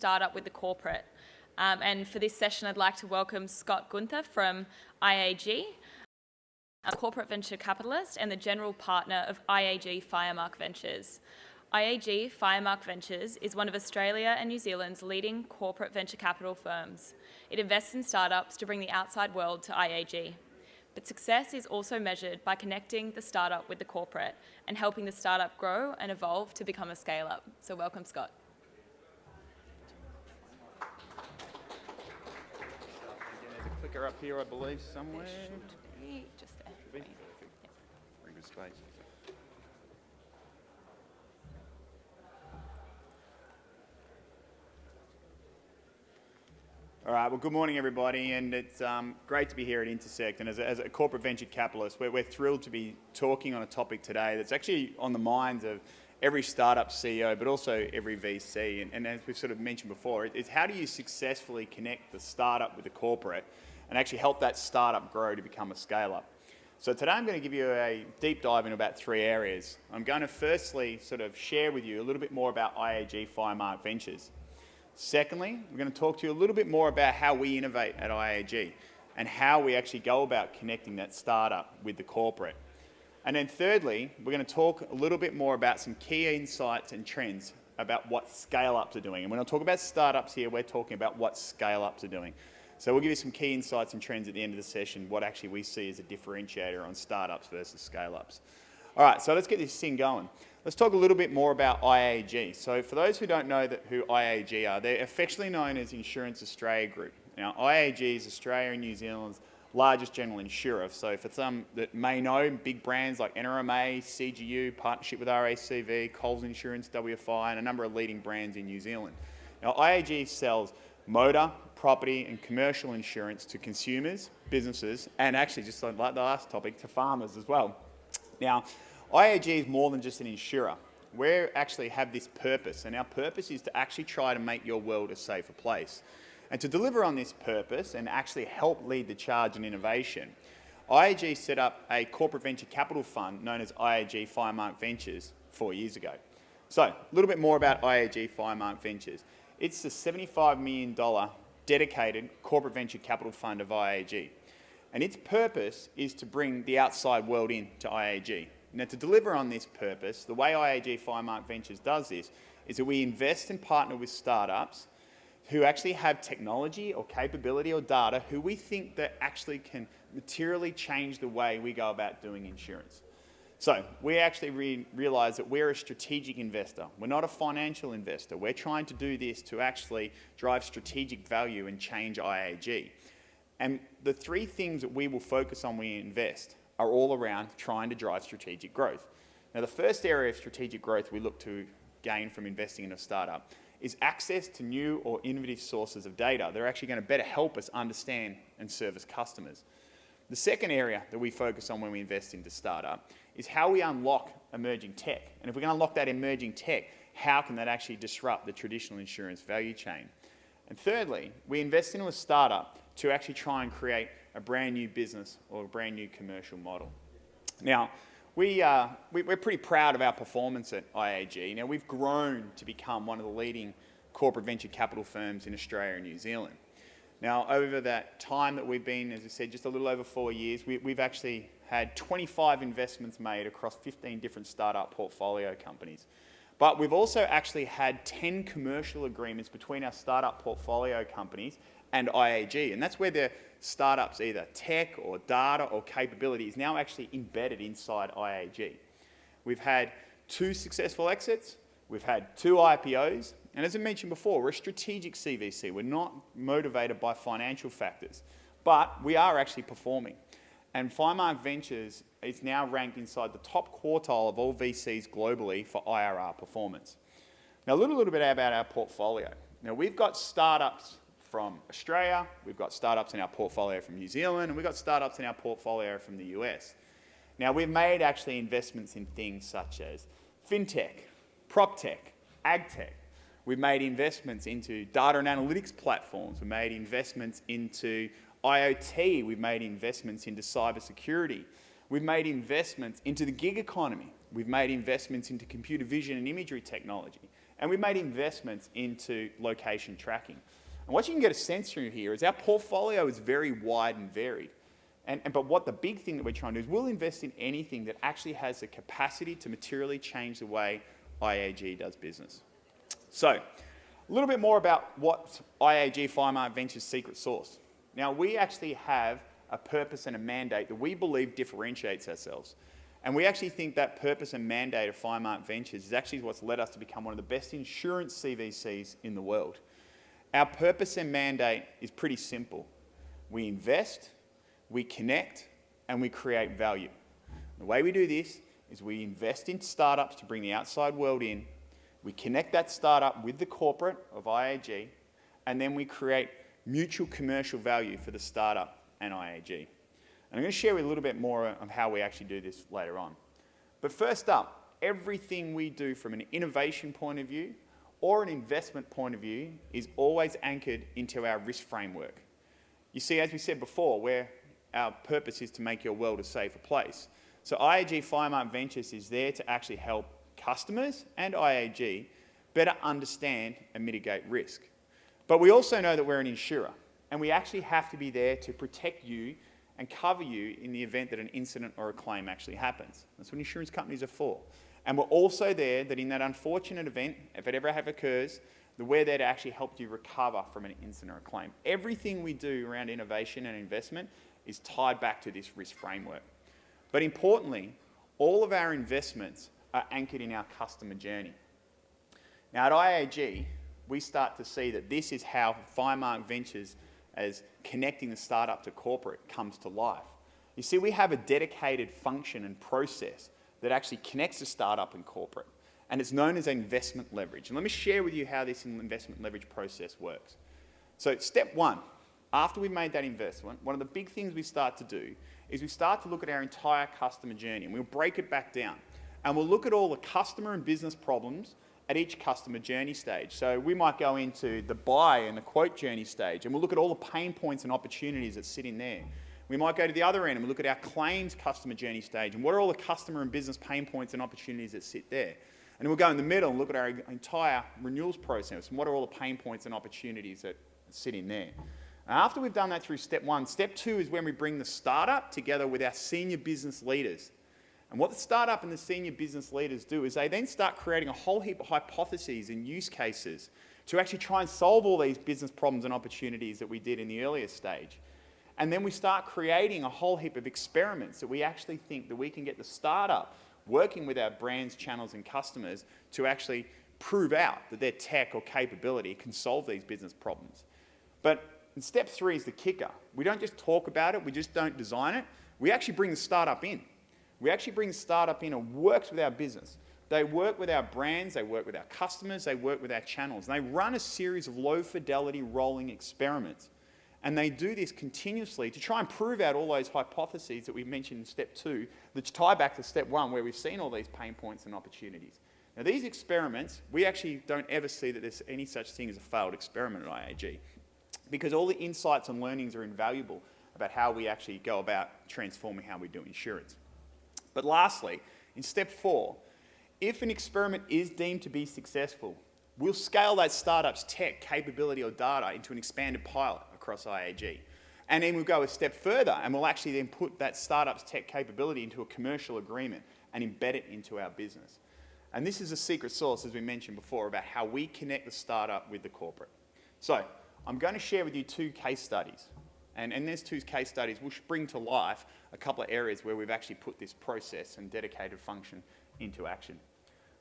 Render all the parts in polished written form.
startup with the corporate. And for this session, I'd like to welcome Scott Gunther from IAG, a corporate venture capitalist and the general partner of IAG Firemark Ventures. IAG Firemark Ventures is one of Australia and New Zealand's leading corporate venture capital firms. It invests in startups to bring the outside world to IAG. But success is also measured by connecting the startup with the corporate and helping the startup grow and evolve to become a scale-up. So welcome, Scott. There's a clicker up here, I believe, somewhere. There should be just there. Should be. Perfect. Very good space. All right, well, good morning, everybody, and it's great to be here at Intersect. And as a corporate venture capitalist, we're thrilled to be talking on a topic today that's actually on the minds of every startup CEO, but also every VC. And as we've sort of mentioned before, it's how do you successfully connect the startup with the corporate and actually help that startup grow to become a scale-up? So today I'm going to give you a deep dive into about three areas. I'm going to firstly sort of share with you a little bit more about IAG Firemark Ventures. Secondly, we're going to talk to you a little bit more about how we innovate at IAG and how we actually go about connecting that startup with the corporate. And then thirdly, we're going to talk a little bit more about some key insights and trends about what scale-ups are doing. And when I talk about startups here, we're talking about what scale-ups are doing. So we'll give you some key insights and trends at the end of the session, what actually we see as a differentiator on startups versus scale-ups. All right, so let's get this thing going. Let's talk a little bit more about IAG. So for those who don't know who IAG are, they're affectionately known as Insurance Australia Group. Now, IAG is Australia and New Zealand's largest general insurer. So for some that may know, big brands like NRMA, CGU, partnership with RACV, Coles Insurance, WFI, and a number of leading brands in New Zealand. Now, IAG sells motor, property, and commercial insurance to consumers, businesses, and actually, just like the last topic, to farmers as well. Now, IAG is more than just an insurer. We actually have this purpose, and our purpose is to actually try to make your world a safer place. And to deliver on this purpose and actually help lead the charge in innovation, IAG set up a corporate venture capital fund known as IAG Firemark Ventures 4 years ago. So, a little bit more about IAG Firemark Ventures. It's the $75 million dedicated corporate venture capital fund of IAG. And its purpose is to bring the outside world in to IAG. Now, to deliver on this purpose, the way IAG Firemark Ventures does this is that we invest and partner with startups who actually have technology or capability or data who we think that actually can materially change the way we go about doing insurance. So we actually realise that we're a strategic investor. We're not a financial investor. We're trying to do this to actually drive strategic value and change IAG. And the three things that we will focus on when we invest are all around trying to drive strategic growth. Now, the first area of strategic growth we look to gain from investing in a startup is access to new or innovative sources of data that are actually going to better help us understand and service customers. The second area that we focus on when we invest into startup is how we unlock emerging tech. And if we're going to unlock that emerging tech, how can that actually disrupt the traditional insurance value chain? And thirdly, we invest into a startup to actually try and create a brand new business or a brand new commercial model. Now, we're pretty proud of our performance at IAG. Now, we've grown to become one of the leading corporate venture capital firms in Australia and New Zealand. Now, over that time that we've been, as I said, just a little over 4 years, we've actually had 25 investments made across 15 different startup portfolio companies. But we've also actually had 10 commercial agreements between our startup portfolio companies and IAG. And that's where the startups, either tech or data or capability, is now actually embedded inside IAG. We've had 2 successful exits. We've had 2 IPOs. And as I mentioned before, we're a strategic CVC. We're not motivated by financial factors. But we are actually performing. And Firemark Ventures is now ranked inside the top quartile of all VCs globally for IRR performance. Now, a little bit about our portfolio. Now, we've got startups from Australia, we've got startups in our portfolio from New Zealand, and we've got startups in our portfolio from the US. Now, we've made actually investments in things such as fintech, proptech, agtech. We've made investments into data and analytics platforms. We've made investments into IoT. We've made investments into cybersecurity. We've made investments into the gig economy. We've made investments into computer vision and imagery technology. And we've made investments into location tracking. And what you can get a sense through here is our portfolio is very wide and varied. But what the big thing that we're trying to do is we'll invest in anything that actually has the capacity to materially change the way IAG does business. So, a little bit more about what IAG Firemark Ventures' secret sauce. Now, we actually have a purpose and a mandate that we believe differentiates ourselves. And we actually think that purpose and mandate of Firemark Ventures is actually what's led us to become one of the best insurance CVCs in the world. Our purpose and mandate is pretty simple. We invest, we connect, and we create value. The way we do this is we invest in startups to bring the outside world in, we connect that startup with the corporate of IAG, and then we create mutual commercial value for the startup and IAG. And I'm going to share with you a little bit more of how we actually do this later on. But first up, everything we do from an innovation point of view or an investment point of view is always anchored into our risk framework. You see, as we said before, our purpose is to make your world a safer place. So IAG Firemark Ventures is there to actually help customers and IAG better understand and mitigate risk. But we also know that we're an insurer, and we actually have to be there to protect you and cover you in the event that an incident or a claim actually happens. That's what insurance companies are for. And we're also there that in that unfortunate event, if it ever occurs, that we're there to actually help you recover from an incident or a claim. Everything we do around innovation and investment is tied back to this risk framework. But importantly, all of our investments are anchored in our customer journey. Now at IAG, we start to see that this is how Firemark Ventures, as connecting the startup to corporate, comes to life. You see, we have a dedicated function and process that actually connects the startup and corporate, and it's known as investment leverage. And let me share with you how this investment leverage process works. So step one, after we've made that investment, one of the big things we start to do is we start to look at our entire customer journey, and we'll break it back down. And we'll look at all the customer and business problems at each customer journey stage. So we might go into the buy and the quote journey stage, and we'll look at all the pain points and opportunities that sit in there. We might go to the other end and we'll look at our claims customer journey stage, and what are all the customer and business pain points and opportunities that sit there. And then we'll go in the middle and look at our entire renewals process, and what are all the pain points and opportunities that sit in there. And after we've done that through step one, step two is when we bring the startup together with our senior business leaders. And what the startup and the senior business leaders do is they then start creating a whole heap of hypotheses and use cases to actually try and solve all these business problems and opportunities that we did in the earlier stage. And then we start creating a whole heap of experiments that we actually think that we can get the startup working with our brands, channels, and customers to actually prove out that their tech or capability can solve these business problems. But in step three is the kicker. We don't just talk about it, we just don't design it. We actually bring the startup in. We actually bring the startup in and works with our business. They work with our brands, they work with our customers, they work with our channels. And they run a series of low-fidelity rolling experiments. And they do this continuously to try and prove out all those hypotheses that we mentioned in step two that tie back to step one, where we've seen all these pain points and opportunities. Now, these experiments, we actually don't ever see that there's any such thing as a failed experiment at IAG, because all the insights and learnings are invaluable about how we actually go about transforming how we do insurance. But lastly, in step four, if an experiment is deemed to be successful, we'll scale that startup's tech, capability, or data into an expanded pilot across IAG. And then we'll go a step further, and we'll actually then put that startup's tech capability into a commercial agreement and embed it into our business. And this is a secret sauce, as we mentioned before, about how we connect the startup with the corporate. So I'm going to share with you two case studies. And in these two case studies, we'll bring to life a couple of areas where we've actually put this process and dedicated function into action.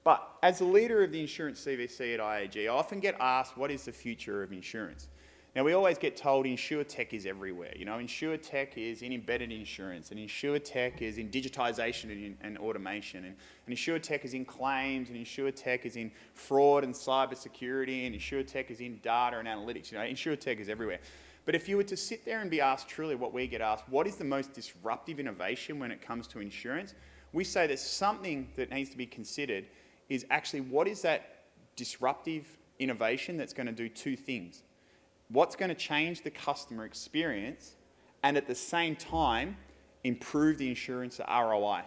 But as the leader of the insurance CVC at IAG, I often get asked, what is the future of insurance? Now, we always get told insurtech is everywhere. You know, insurtech is in embedded insurance, and insurtech is in digitisation and automation, and insurtech is in claims, and insurtech is in fraud and cyber security, and insurtech is in data and analytics. You know, insurtech is everywhere. But if you were to sit there and be asked truly what we get asked, what is the most disruptive innovation when it comes to insurance? We say that something that needs to be considered is actually what is that disruptive innovation that's going to do two things. What's going to change the customer experience and at the same time improve the insurance ROI.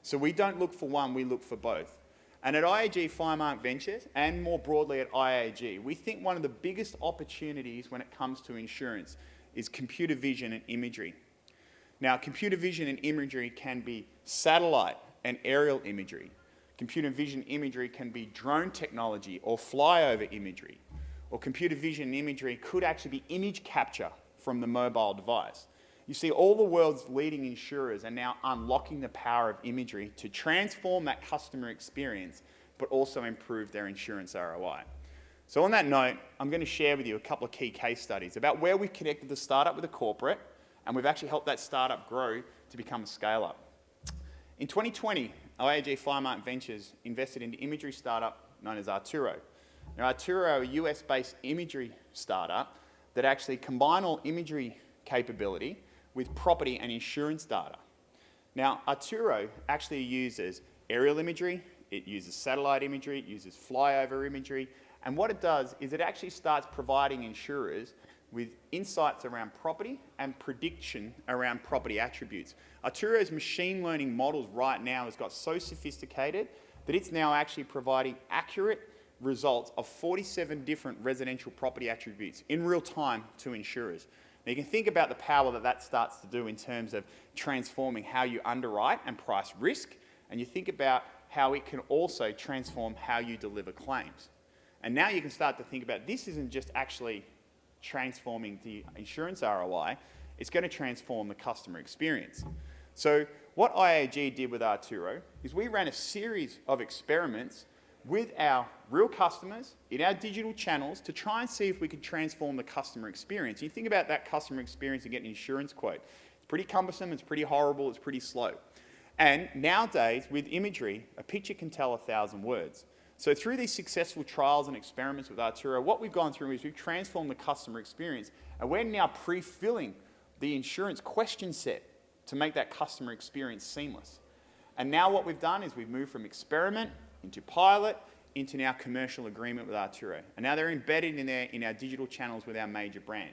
So we don't look for one, we look for both. And at IAG Firemark Ventures, and more broadly at IAG, we think one of the biggest opportunities when it comes to insurance is computer vision and imagery. Now, computer vision and imagery can be satellite and aerial imagery. Computer vision imagery can be drone technology or flyover imagery. Or computer vision imagery could actually be image capture from the mobile device. You see, all the world's leading insurers are now unlocking the power of imagery to transform that customer experience, but also improve their insurance ROI. So on that note, I'm going to share with you a couple of key case studies about where we've connected the startup with a corporate, and we've actually helped that startup grow to become a scale-up. In 2020, IAG Firemark Ventures invested into imagery startup known as Arturo. Now, Arturo are a US-based imagery startup that actually combine all imagery capability with property and insurance data. Now, Arturo actually uses aerial imagery, it uses satellite imagery, it uses flyover imagery, and what it does is it actually starts providing insurers with insights around property and prediction around property attributes. Arturo's machine learning models right now has got so sophisticated that it's now actually providing accurate results of 47 different residential property attributes in real time to insurers. Now, you can think about the power that that starts to do in terms of transforming how you underwrite and price risk, and you think about how it can also transform how you deliver claims. And now you can start to think about this isn't just actually transforming the insurance ROI, it's going to transform the customer experience. So what IAG did with Arturo is we ran a series of experiments with our real customers in our digital channels to try and see if we could transform the customer experience. You think about that customer experience and get an insurance quote. It's pretty cumbersome, it's pretty horrible, it's pretty slow. And nowadays, with imagery, a picture can tell 1,000 words. So through these successful trials and experiments with Arturo, what we've gone through is we've transformed the customer experience, and we're now pre-filling the insurance question set to make that customer experience seamless. And now what we've done is we've moved from experiment into pilot, into now commercial agreement with Arturo. And now they're embedded in our digital channels with our major brand.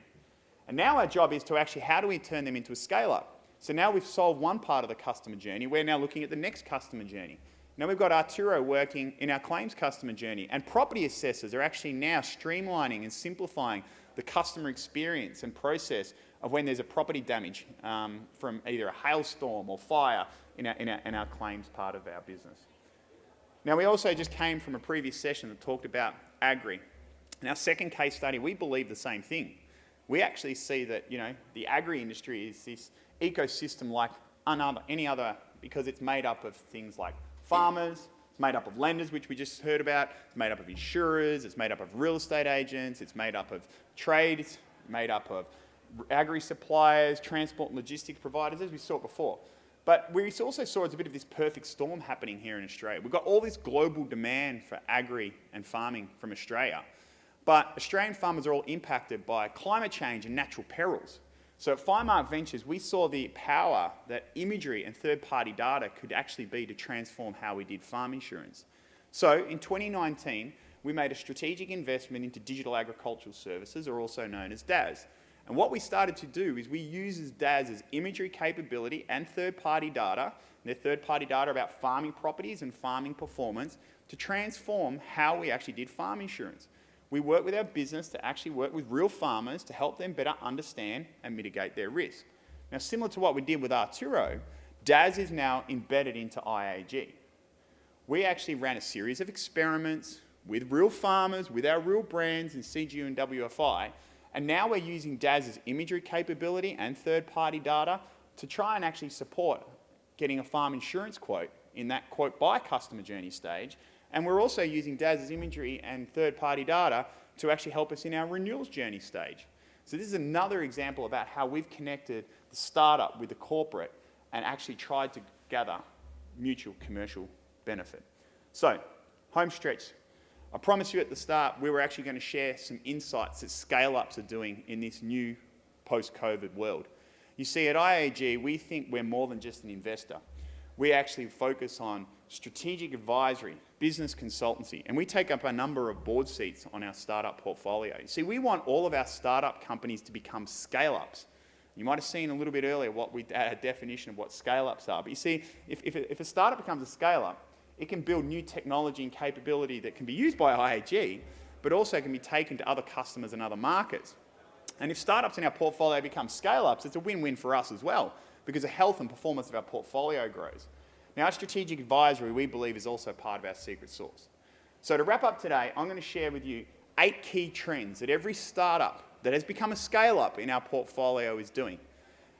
And now our job is to actually, how do we turn them into a scale-up? So now we've solved one part of the customer journey, we're now looking at the next customer journey. Now we've got Arturo working in our claims customer journey, and property assessors are actually now streamlining and simplifying the customer experience and process of when there's a property damage from either a hailstorm or fire in our claims part of our business. Now, we also just came from a previous session that talked about agri. In our second case study, we believe the same thing. We actually see that, the agri industry is this ecosystem like any other, because it's made up of things like farmers, it's made up of lenders, which we just heard about, it's made up of insurers, it's made up of real estate agents, it's made up of trade, it's made up of agri suppliers, transport and logistics providers, as we saw before. But we also saw it's a bit of this perfect storm happening here in Australia. We've got all this global demand for agri and farming from Australia, but Australian farmers are all impacted by climate change and natural perils. So at Firemark Ventures, we saw the power that imagery and third-party data could actually be to transform how we did farm insurance. So in 2019, we made a strategic investment into Digital Agricultural Services, or also known as DAS. And what we started to do is we used DAS's imagery capability and third-party data, their third-party data about farming properties and farming performance, to transform how we actually did farm insurance. We work with our business to actually work with real farmers to help them better understand and mitigate their risk. Now, similar to what we did with Arturo, DAS is now embedded into IAG. We actually ran a series of experiments with real farmers, with our real brands in CGU and WFI, and now we're using DAS's imagery capability and third-party data to try and actually support getting a farm insurance quote in that quote by customer journey stage. And we're also using DAS's imagery and third-party data to actually help us in our renewals journey stage. So this is another example about how we've connected the startup with the corporate and actually tried to gather mutual commercial benefit. So, home stretch. I promised you at the start we were actually going to share some insights that scale-ups are doing in this new post-COVID world. You see, at IAG, we think we're more than just an investor. We actually focus on strategic advisory, business consultancy, and we take up a number of board seats on our startup portfolio. You see, we want all of our startup companies to become scale-ups. You might have seen a little bit earlier what a definition of what scale-ups are. But you see, if a startup becomes a scale-up, It can build new technology and capability that can be used by IAG, but also can be taken to other customers and other markets. And if startups in our portfolio become scale-ups, it's a win-win for us as well, because the health and performance of our portfolio grows. Now, our strategic advisory, we believe, is also part of our secret sauce. So to wrap up today, I'm going to share with you 8 key trends that every startup that has become a scale-up in our portfolio is doing.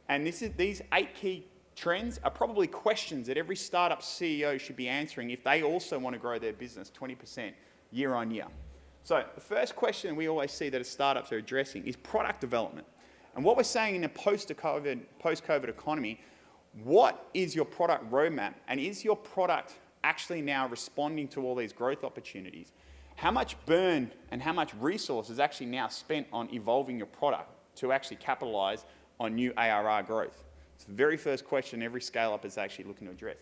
And these 8 key trends are probably questions that every startup CEO should be answering if they also want to grow their business 20% year on year. So the first question we always see that startups are addressing is product development. And what we're saying in a post-COVID economy, what is your product roadmap? And is your product actually now responding to all these growth opportunities? How much burn and how much resource is actually now spent on evolving your product to actually capitalize on new ARR growth? It's the very first question every scale-up is actually looking to address.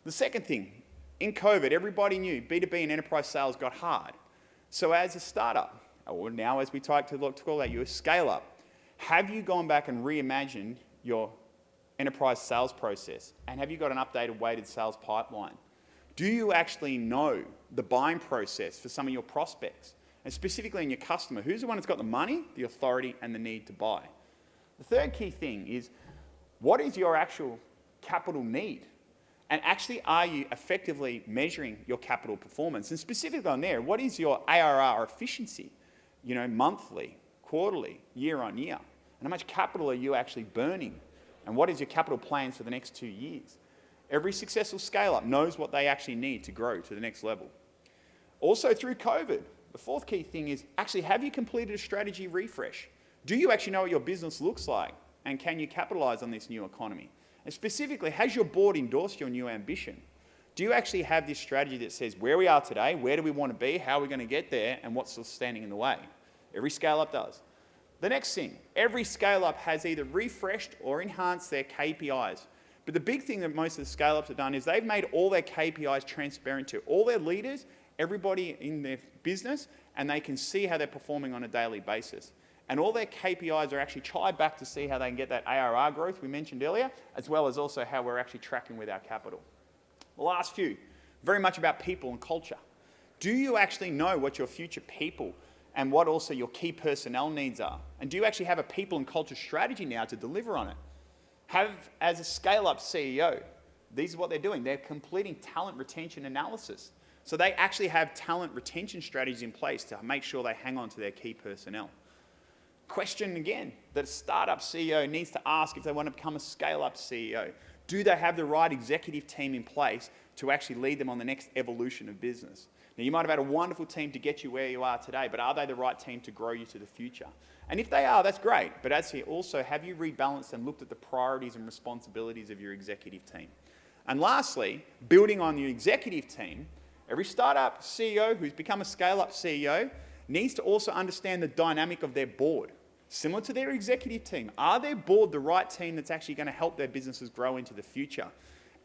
The second thing, in COVID, everybody knew B2B and enterprise sales got hard. So as a startup, or now as we like to call that, you're a scale-up, have you gone back and reimagined your enterprise sales process? And have you got an updated weighted sales pipeline? Do you actually know the buying process for some of your prospects? And specifically in your customer, who's the one that's got the money, the authority, and the need to buy? The third key thing is, what is your actual capital need? And actually, are you effectively measuring your capital performance? And specifically on there, what is your ARR efficiency? You know, monthly, quarterly, year on year. And how much capital are you actually burning? And what is your capital plans for the next 2 years? Every successful scale-up knows what they actually need to grow to the next level. Also through COVID, the fourth key thing is actually, have you completed a strategy refresh? Do you actually know what your business looks like? And can you capitalize on this new economy? And specifically, has your board endorsed your new ambition? Do you actually have this strategy that says where we are today, where do we want to be, how are we going to get there, and what's still standing in the way? Every scale-up does. The next thing, every scale-up has either refreshed or enhanced their KPIs. But the big thing that most of the scale-ups have done is they've made all their KPIs transparent to all their leaders, everybody in their business, and they can see how they're performing on a daily basis. And all their KPIs are actually tied back to see how they can get that ARR growth we mentioned earlier, as well as also how we're actually tracking with our capital. The last few, very much about people and culture. Do you actually know what your future people and what also your key personnel needs are? And do you actually have a people and culture strategy now to deliver on it? As a scale-up CEO, these are what they're doing. They're completing talent retention analysis. So they actually have talent retention strategies in place to make sure they hang on to their key personnel. Question again that a startup CEO needs to ask if they want to become a scale-up CEO. Do they have the right executive team in place to actually lead them on the next evolution of business? Now, you might have had a wonderful team to get you where you are today, but are they the right team to grow you to the future? And if they are, that's great. But also, have you rebalanced and looked at the priorities and responsibilities of your executive team? And lastly, building on your executive team, every startup CEO who's become a scale-up CEO needs to also understand the dynamic of their board. Similar to their executive team, are their board the right team that's actually going to help their businesses grow into the future?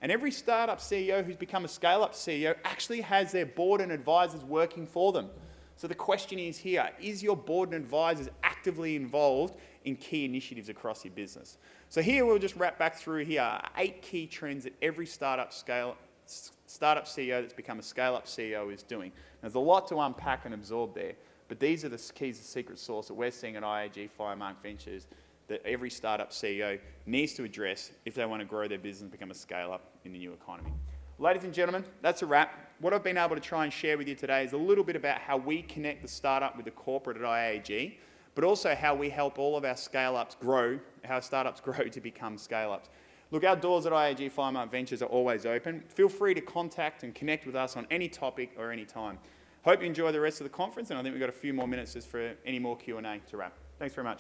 And every startup CEO who's become a scale-up CEO actually has their board and advisors working for them. So the question is here, is your board and advisors actively involved in key initiatives across your business? So here we'll just wrap back through here, 8 key trends that every startup CEO that's become a scale-up CEO is doing. There's a lot to unpack and absorb there. But these are the keys to secret sauce that we're seeing at IAG Firemark Ventures that every startup CEO needs to address if they want to grow their business and become a scale-up in the new economy. Ladies and gentlemen, that's a wrap. What I've been able to try and share with you today is a little bit about how we connect the startup with the corporate at IAG, but also how we help all of our scale-ups grow, how startups grow to become scale-ups. Look, our doors at IAG Firemark Ventures are always open. Feel free to contact and connect with us on any topic or any time. Hope you enjoy the rest of the conference, and I think we've got a few more minutes just for any more Q&A to wrap. Thanks very much.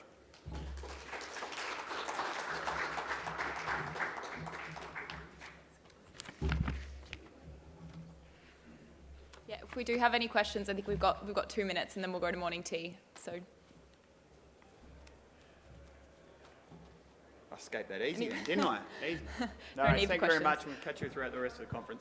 Yeah, if we do have any questions, I think we've got 2 minutes, and then we'll go to morning tea. So I escaped that easy, didn't I? Easy. No, No need for thank you very questions. much, and we'll catch you throughout the rest of the conference.